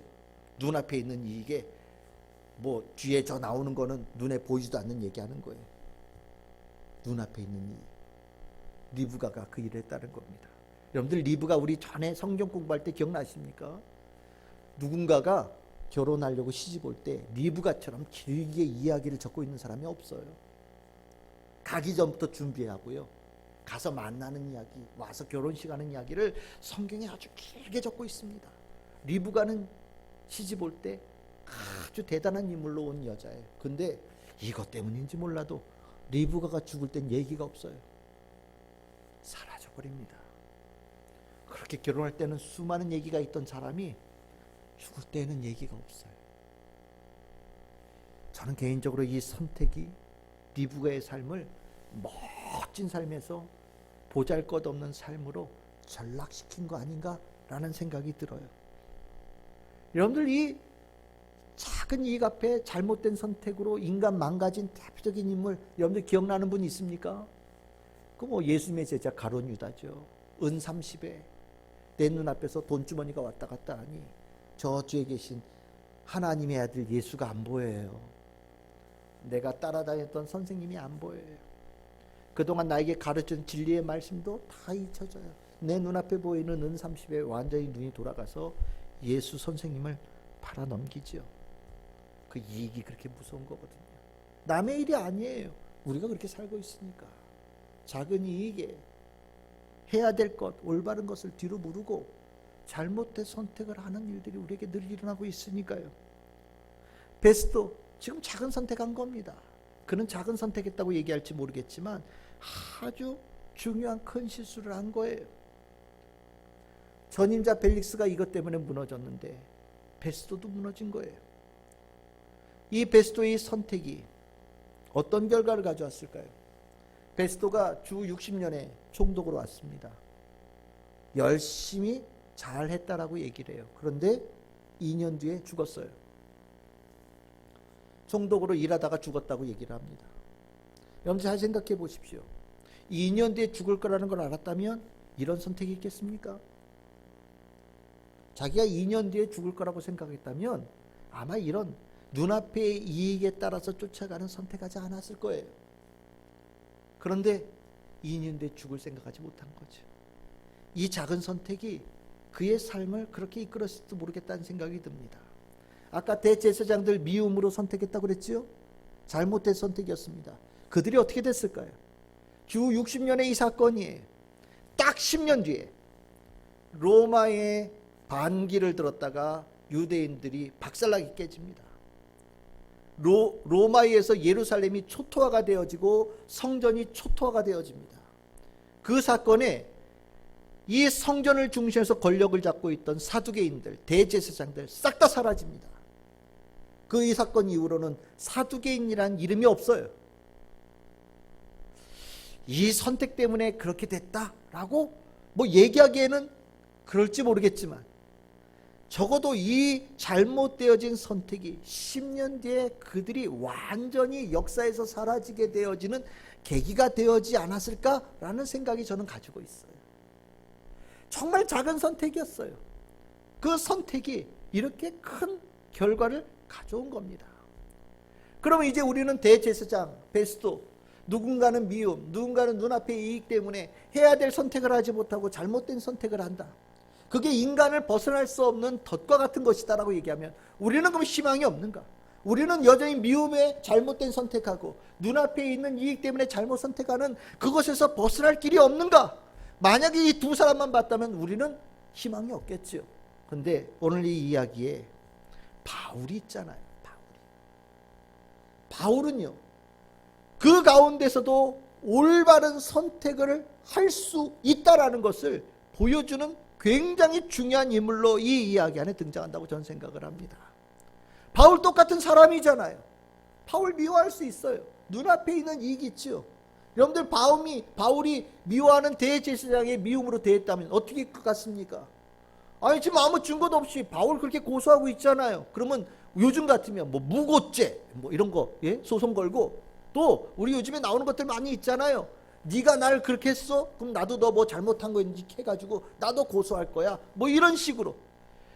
S1: 눈앞에 있는 이익에 뭐 뒤에 저 나오는 거는 눈에 보이지도 않는 얘기하는 거예요. 눈앞에 있는 이익. 리브가가 그 일을 했다는 겁니다. 여러분들, 리브가 우리 전에 성경 공부할 때 기억나십니까? 누군가가 결혼하려고 시집 올 때 리브가처럼 길게 이야기를 적고 있는 사람이 없어요. 가기 전부터 준비하고요, 가서 만나는 이야기, 와서 결혼식 하는 이야기를 성경에 아주 길게 적고 있습니다. 리브가는 시집 올 때 아주 대단한 인물로 온 여자예요. 근데 이것 때문인지 몰라도 리브가가 죽을 땐 얘기가 없어요. 사라져버립니다. 그렇게 결혼할 때는 수많은 얘기가 있던 사람이 죽을 때는 얘기가 없어요. 저는 개인적으로 이 선택이 리브가의 삶을 멋진 삶에서 보잘것없는 삶으로 전락시킨 거 아닌가라는 생각이 들어요. 여러분들, 이 작은 이익 앞에 잘못된 선택으로 인간 망가진 대표적인 인물, 여러분들 기억나는 분 있습니까? 그 예수님의 제자 가룟 유다죠. 은 30에 내 눈앞에서 돈주머니가 왔다 갔다 하니 저쪽에 계신 하나님의 아들 예수가 안 보여요. 내가 따라다녔던 선생님이 안 보여요. 그동안 나에게 가르친 진리의 말씀도 다 잊혀져요. 내 눈앞에 보이는 은 30에 완전히 눈이 돌아가서 예수 선생님을 팔아넘기죠. 그 이익이 그렇게 무서운 거거든요. 남의 일이 아니에요. 우리가 그렇게 살고 있으니까. 작은 이익에 해야 될 것, 올바른 것을 뒤로 무르고 잘못된 선택을 하는 일들이 우리에게 늘 일어나고 있으니까요. 베스도 지금 작은 선택한 겁니다. 그는 작은 선택했다고 얘기할지 모르겠지만 아주 중요한 큰 실수를 한 거예요. 전임자 벨릭스가 이것 때문에 무너졌는데 베스도도 무너진 거예요. 이 베스도의 선택이 어떤 결과를 가져왔을까요? 베스도가 주 60년에 총독으로 왔습니다. 열심히 잘했다라고 얘기를 해요. 그런데 2년 뒤에 죽었어요. 총독으로 일하다가 죽었다고 얘기를 합니다. 여러분, 잘 생각해 보십시오. 2년 뒤에 죽을 거라는 걸 알았다면 이런 선택이 있겠습니까? 자기가 2년 뒤에 죽을 거라고 생각했다면 아마 이런 눈앞의 이익에 따라서 쫓아가는 선택하지 않았을 거예요. 그런데 2년 뒤에 죽을 생각하지 못한 거죠. 이 작은 선택이 그의 삶을 그렇게 이끌었을지도 모르겠다는 생각이 듭니다. 아까 대제사장들 미움으로 선택했다고 그랬지요? 잘못된 선택이었습니다. 그들이 어떻게 됐을까요? 주 60년의 이 사건이 딱 10년 뒤에 로마의 반기를 들었다가 유대인들이 박살나게 깨집니다. 로마에 의해서 예루살렘이 초토화가 되어지고 성전이 초토화가 되어집니다. 그 사건에 이 성전을 중심해서 권력을 잡고 있던 사두개인들, 대제사장들 싹 다 사라집니다. 그 이 사건 이후로는 사두개인이라는 이름이 없어요. 이 선택 때문에 그렇게 됐다라고 뭐 얘기하기에는 그럴지 모르겠지만, 적어도 이 잘못되어진 선택이 10년 뒤에 그들이 완전히 역사에서 사라지게 되어지는 계기가 되어지 않았을까라는 생각이 저는 가지고 있어요. 정말 작은 선택이었어요. 그 선택이 이렇게 큰 결과를 가져온 겁니다. 그러면 이제 우리는 대제사장 베스도, 누군가는 미움, 누군가는 눈앞의 이익 때문에 해야 될 선택을 하지 못하고 잘못된 선택을 한다. 그게 인간을 벗어날 수 없는 덫과 같은 것이다라고 얘기하면 우리는 그럼 희망이 없는가? 우리는 여전히 미움에 잘못된 선택하고 눈앞에 있는 이익 때문에 잘못 선택하는 그것에서 벗어날 길이 없는가? 만약에 이 두 사람만 봤다면 우리는 희망이 없겠죠. 근데 오늘 이 이야기에 바울이 있잖아요. 바울은요, 그 가운데서도 올바른 선택을 할 수 있다라는 것을 보여주는 굉장히 중요한 인물로 이 이야기 안에 등장한다고 저는 생각을 합니다. 바울 똑같은 사람이잖아요. 바울 미워할 수 있어요. 눈앞에 있는 이익이 있죠. 여러분들 바울이 미워하는 대제사장의 미움으로 대했다면 어떻게 할 것 같습니까? 아니 지금 아무 증거도 없이 바울 그렇게 고소하고 있잖아요. 그러면 요즘 같으면 뭐 무고죄 뭐 이런 거 소송 걸고, 또 우리 요즘에 나오는 것들 많이 있잖아요. 네가 날 그렇게 했어? 그럼 나도 너 뭐 잘못한 거 있는지 해가지고 나도 고소할 거야. 뭐 이런 식으로.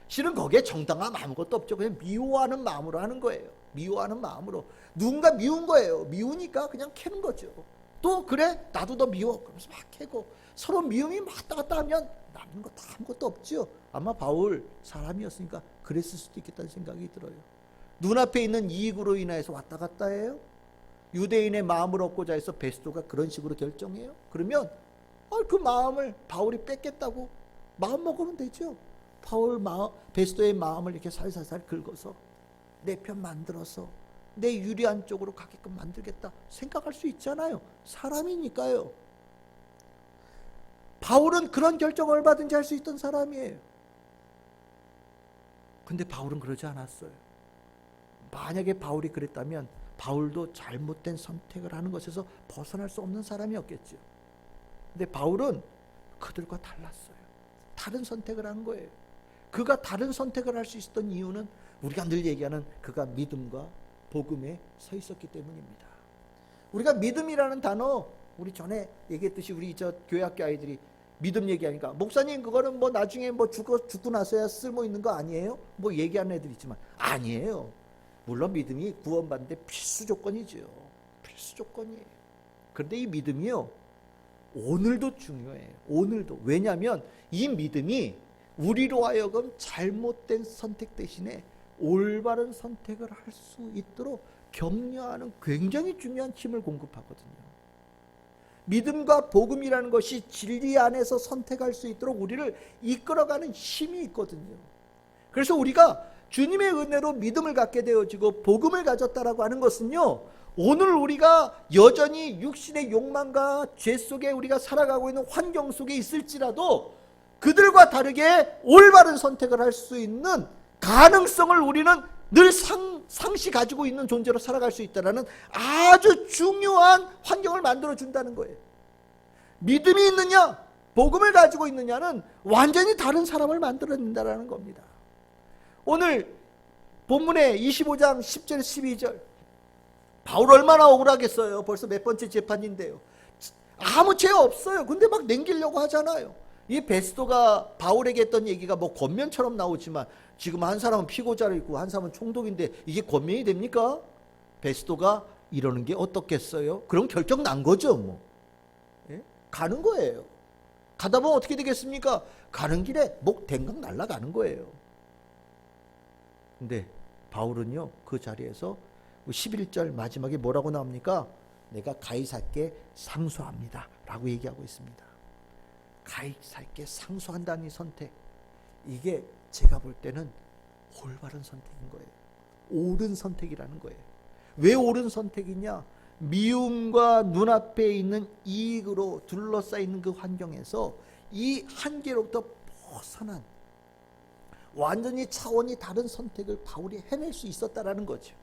S1: 실은 거기에 정당함 아무것도 없죠. 그냥 미워하는 마음으로 하는 거예요. 미워하는 마음으로. 누군가 미운 거예요. 미우니까 그냥 캐는 거죠. 또 그래? 나도 너 미워. 그러면서 막 캐고 서로 미움이 왔다 갔다 하면 남는 거 다 아무것도 없죠. 아마 바울 사람이었으니까 그랬을 수도 있겠다는 생각이 들어요. 눈앞에 있는 이익으로 인해서 왔다 갔다 해요. 유대인의 마음을 얻고자 해서 베스도가 그런 식으로 결정해요. 그러면 그 마음을 바울이 뺏겠다고 마음 먹으면 되죠. 베스도의 마음을 이렇게 살살살 긁어서 내 편 만들어서 내 유리한 쪽으로 가게끔 만들겠다 생각할 수 있잖아요. 사람이니까요. 바울은 그런 결정을 얼마든지 할 수 있던 사람이에요. 근데 바울은 그러지 않았어요. 만약에 바울이 그랬다면 바울도 잘못된 선택을 하는 것에서 벗어날 수 없는 사람이었겠죠. 근데 바울은 그들과 달랐어요. 다른 선택을 한 거예요. 그가 다른 선택을 할 수 있었던 이유는 우리가 늘 얘기하는 그가 믿음과 복음에 서 있었기 때문입니다. 우리가 믿음이라는 단어, 우리 전에 얘기했듯이 우리 교회 학교 아이들이 믿음 얘기하니까 목사님 그거는 뭐 나중에 뭐 죽고 나서야 쓸모 있는 거 아니에요? 뭐 얘기하는 애들 있지만 아니에요. 물론 믿음이 구원받는데 필수 조건이죠. 필수 조건이에요. 그런데 이 믿음이요, 오늘도 중요해요. 오늘도. 왜냐하면 이 믿음이 우리로 하여금 잘못된 선택 대신에 올바른 선택을 할 수 있도록 격려하는 굉장히 중요한 힘을 공급하거든요. 믿음과 복음이라는 것이 진리 안에서 선택할 수 있도록 우리를 이끌어가는 힘이 있거든요. 그래서 우리가 주님의 은혜로 믿음을 갖게 되어지고 복음을 가졌다라고 하는 것은요, 오늘 우리가 여전히 육신의 욕망과 죄 속에 우리가 살아가고 있는 환경 속에 있을지라도 그들과 다르게 올바른 선택을 할 수 있는 가능성을 우리는 늘 상시 가지고 있는 존재로 살아갈 수 있다는 아주 중요한 환경을 만들어준다는 거예요. 믿음이 있느냐, 복음을 가지고 있느냐는 완전히 다른 사람을 만들어낸다는 겁니다. 오늘 본문의 25장 10절 12절, 바울 얼마나 억울하겠어요. 벌써 몇 번째 재판인데요. 아무 죄 없어요. 근데 막 냉기려고 하잖아요. 이 베스도가 바울에게 했던 얘기가 뭐 권면처럼 나오지만 지금 한 사람은 피고자로 있고 한 사람은 총독인데 이게 권면이 됩니까? 베스도가 이러는 게 어떻겠어요? 그럼 결정 난 거죠 뭐. 예? 가는 거예요. 가다 보면 어떻게 되겠습니까? 가는 길에 목 댕강 날아가는 거예요. 근데 바울은요, 그 자리에서 11절 마지막에 뭐라고 나옵니까? 내가 가이사께 상소합니다 라고 얘기하고 있습니다. 가이사께 상소한다는 이 선택, 이게 제가 볼 때는 올바른 선택인 거예요. 옳은 선택이라는 거예요. 왜 옳은 선택이냐? 미움과 눈앞에 있는 이익으로 둘러싸이는 그 환경에서 이 한계로부터 벗어난 완전히 차원이 다른 선택을 바울이 해낼 수 있었다라는 거죠.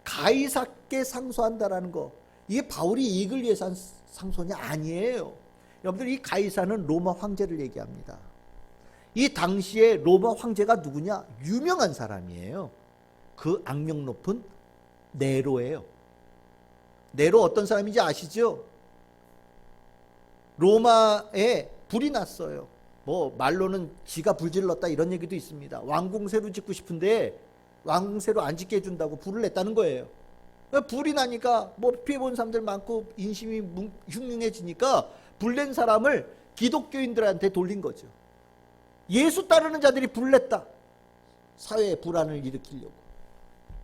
S1: 가이사께 상소한다라는 거, 이게 바울이 이익을 위해서 한 상소냐? 아니에요. 여러분들, 이 가이사는 로마 황제를 얘기합니다. 이 당시에 로마 황제가 누구냐? 유명한 사람이에요. 그 악명 높은 네로예요. 네로 어떤 사람인지 아시죠? 로마에 불이 났어요. 뭐 말로는 지가 불질렀다 이런 얘기도 있습니다. 왕궁 새로 짓고 싶은데 왕궁 새로 안 짓게 해준다고 불을 냈다는 거예요. 불이 나니까 뭐 피해본 사람들 많고 인심이 흉흉해지니까 불낸 사람을 기독교인들한테 돌린 거죠. 예수 따르는 자들이 불냈다. 사회에 불안을 일으키려고.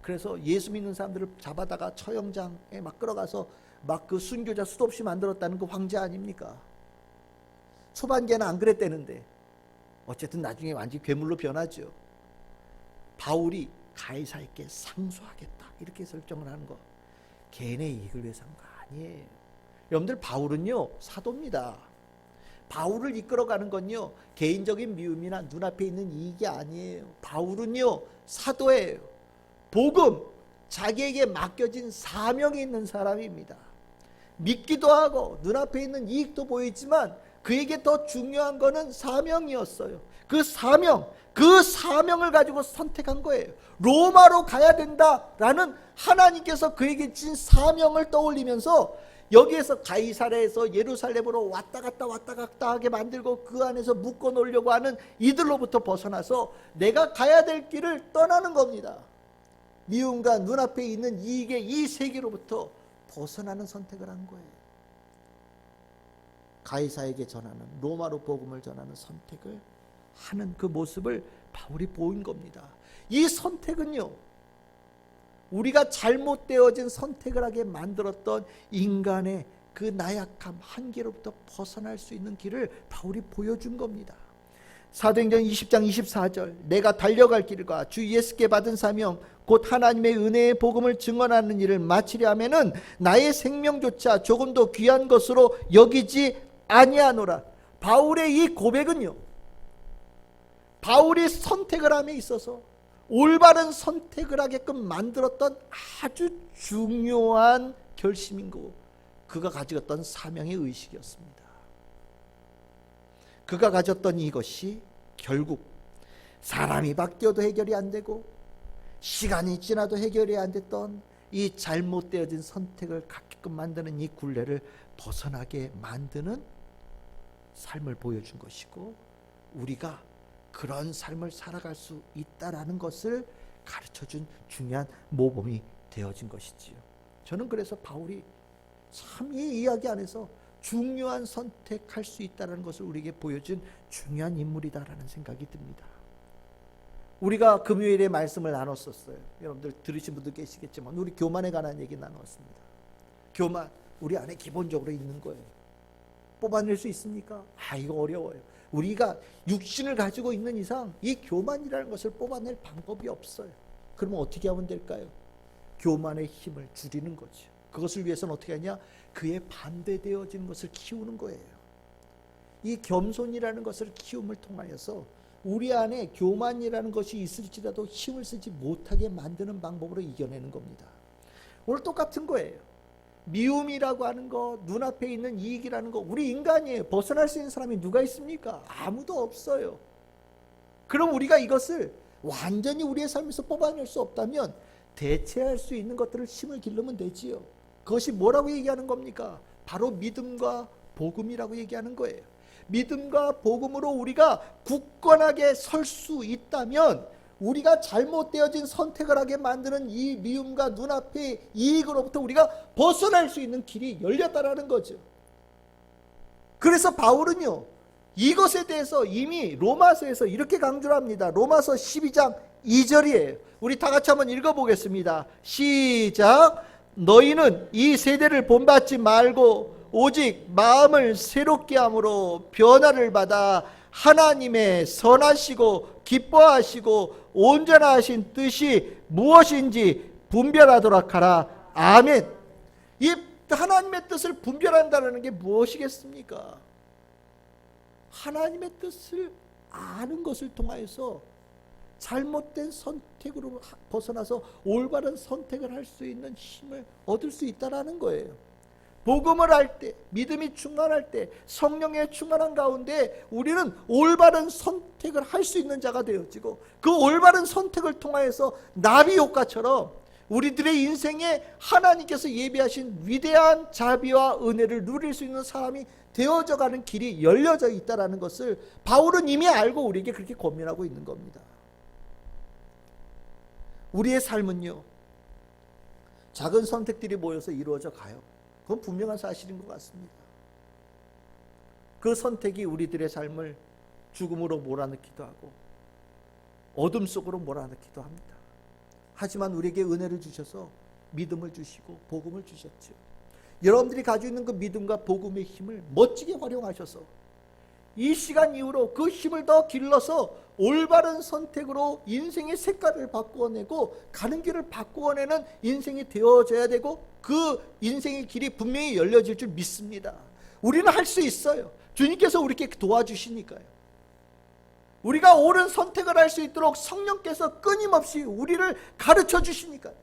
S1: 그래서 예수 믿는 사람들을 잡아다가 처형장에 막 끌어가서 막 그 순교자 수도 없이 만들었다는 그 황제 아닙니까? 초반기에는 안 그랬대는데 어쨌든 나중에 완전히 괴물로 변하죠. 바울이 가이사에게 상소하겠다 이렇게 설정을 하는 거, 개인의 이익을 위해서 한 거 아니에요. 여러분들, 바울은요 사도입니다. 바울을 이끌어가는 건요 개인적인 미움이나 눈앞에 있는 이익이 아니에요. 바울은요 사도예요. 복음, 자기에게 맡겨진 사명이 있는 사람입니다. 믿기도 하고 눈앞에 있는 이익도 보이지만 그에게 더 중요한 거는 사명이었어요. 그 사명을 가지고 선택한 거예요. 로마로 가야 된다라는 하나님께서 그에게 준 사명을 떠올리면서 여기에서 가이사랴에서 예루살렘으로 왔다 갔다 하게 만들고 그 안에서 묶어 놓으려고 하는 이들로부터 벗어나서 내가 가야 될 길을 떠나는 겁니다. 미움과 눈앞에 있는 이익의 이 세계로부터 벗어나는 선택을 한 거예요. 가이사에게 전하는, 로마로 복음을 전하는 선택을 하는 그 모습을 바울이 보인 겁니다. 이 선택은요 우리가 잘못되어진 선택을 하게 만들었던 인간의 그 나약함, 한계로부터 벗어날 수 있는 길을 바울이 보여준 겁니다. 사도행전 20장 24절, 내가 달려갈 길과 주 예수께 받은 사명 곧 하나님의 은혜의 복음을 증언하는 일을 마치려 하면은 나의 생명조차 조금도 귀한 것으로 여기지 아니하노라. 바울의 이 고백은요 바울이 선택을 함에 있어서 올바른 선택을 하게끔 만들었던 아주 중요한 결심인 거고, 그가 가졌던 사명의 의식이었습니다. 그가 가졌던 이것이 결국 사람이 바뀌어도 해결이 안 되고 시간이 지나도 해결이 안 됐던 이 잘못되어진 선택을 갖게끔 만드는 이 굴레를 벗어나게 만드는 삶을 보여준 것이고, 우리가 그런 삶을 살아갈 수 있다라는 것을 가르쳐준 중요한 모범이 되어진 것이지요. 저는 그래서 바울이 참 이 이야기 안에서 중요한 선택할 수 있다는 것을 우리에게 보여준 중요한 인물이다라는 생각이 듭니다. 우리가 금요일에 말씀을 나눴었어요. 여러분들 들으신 분들 계시겠지만 우리 교만에 관한 얘기 나눴습니다. 교만, 우리 안에 기본적으로 있는 거예요. 뽑아낼 수 있습니까? 이거 어려워요. 우리가 육신을 가지고 있는 이상 이 교만이라는 것을 뽑아낼 방법이 없어요. 그러면 어떻게 하면 될까요? 교만의 힘을 줄이는 거죠. 그것을 위해서는 어떻게 하냐? 그에 반대되어진 것을 키우는 거예요. 이 겸손이라는 것을 키움을 통하여서 우리 안에 교만이라는 것이 있을지라도 힘을 쓰지 못하게 만드는 방법으로 이겨내는 겁니다. 오늘 똑같은 거예요. 미움이라고 하는 것, 눈앞에 있는 이익이라는 것, 우리 인간이에요. 벗어날 수 있는 사람이 누가 있습니까? 아무도 없어요. 그럼 우리가 이것을 완전히 우리의 삶에서 뽑아낼 수 없다면 대체할 수 있는 것들을 힘을 기르면 되지요. 그것이 뭐라고 얘기하는 겁니까? 바로 믿음과 복음이라고 얘기하는 거예요. 믿음과 복음으로 우리가 굳건하게 설 수 있다면 우리가 잘못되어진 선택을 하게 만드는 이 미움과 눈앞의 이익으로부터 우리가 벗어날 수 있는 길이 열렸다라는 거죠. 그래서 바울은요 이것에 대해서 이미 로마서에서 이렇게 강조를 합니다. 로마서 12장 2절이에요. 우리 다 같이 한번 읽어보겠습니다. 시작. 너희는 이 세대를 본받지 말고 오직 마음을 새롭게 함으로 변화를 받아 하나님의 선하시고 기뻐하시고 온전하신 뜻이 무엇인지 분별하도록 하라. 아멘. 이 하나님의 뜻을 분별한다는 게 무엇이겠습니까? 하나님의 뜻을 아는 것을 통하여서 잘못된 선택으로 벗어나서 올바른 선택을 할 수 있는 힘을 얻을 수 있다는 거예요. 복음을 할 때, 믿음이 충만할 때, 성령의 충만한 가운데 우리는 올바른 선택을 할 수 있는 자가 되어지고, 그 올바른 선택을 통하여서 나비 효과처럼 우리들의 인생에 하나님께서 예비하신 위대한 자비와 은혜를 누릴 수 있는 사람이 되어져 가는 길이 열려져 있다는 것을 바울은 이미 알고 우리에게 그렇게 권면하고 있는 겁니다. 우리의 삶은요, 작은 선택들이 모여서 이루어져 가요. 그건 분명한 사실인 것 같습니다. 그 선택이 우리들의 삶을 죽음으로 몰아넣기도 하고 어둠 속으로 몰아넣기도 합니다. 하지만 우리에게 은혜를 주셔서 믿음을 주시고 복음을 주셨죠. 여러분들이 가지고 있는 그 믿음과 복음의 힘을 멋지게 활용하셔서 이 시간 이후로 그 힘을 더 길러서 올바른 선택으로 인생의 색깔을 바꾸어내고 가는 길을 바꾸어내는 인생이 되어져야 되고, 그 인생의 길이 분명히 열려질 줄 믿습니다. 우리는 할 수 있어요. 주님께서 우리에게 도와주시니까요. 우리가 옳은 선택을 할 수 있도록 성령께서 끊임없이 우리를 가르쳐 주시니까요.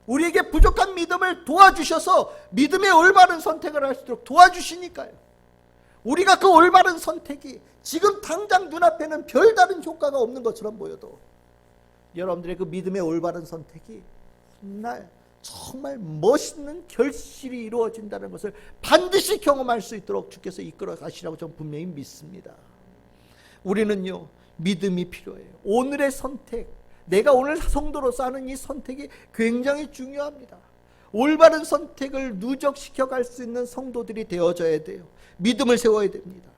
S1: 우리에게 부족한 믿음을 도와주셔서 믿음의 올바른 선택을 할 수 있도록 도와주시니까요. 우리가 그 올바른 선택이 지금 당장 눈앞에는 별다른 효과가 없는 것처럼 보여도 여러분들의 그 믿음의 올바른 선택이 훗날 정말 멋있는 결실이 이루어진다는 것을 반드시 경험할 수 있도록 주께서 이끌어 가시라고 저는 분명히 믿습니다. 우리는요, 믿음이 필요해요. 오늘의 선택, 내가 오늘 성도로서 하는 이 선택이 굉장히 중요합니다. 올바른 선택을 누적시켜 갈 수 있는 성도들이 되어져야 돼요. 믿음을 세워야 됩니다.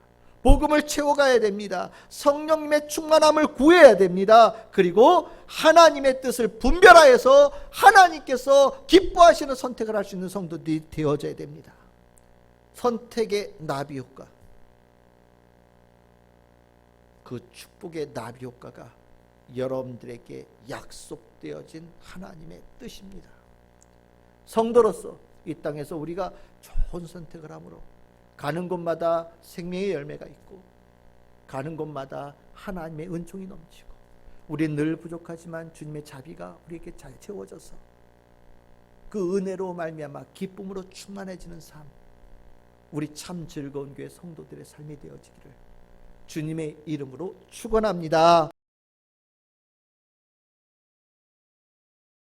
S1: 복음을 채워가야 됩니다. 성령님의 충만함을 구해야 됩니다. 그리고 하나님의 뜻을 분별하여서 하나님께서 기뻐하시는 선택을 할 수 있는 성도들이 되어져야 됩니다. 선택의 나비 효과, 그 축복의 나비 효과가 여러분들에게 약속되어진 하나님의 뜻입니다. 성도로서 이 땅에서 우리가 좋은 선택을 함으로 가는 곳마다 생명의 열매가 있고, 가는 곳마다 하나님의 은총이 넘치고, 우리는 늘 부족하지만 주님의 자비가 우리에게 잘 채워져서 그 은혜로 말미암아 기쁨으로 충만해지는 삶, 우리 참 즐거운 교회 성도들의 삶이 되어지기를 주님의 이름으로 축원합니다.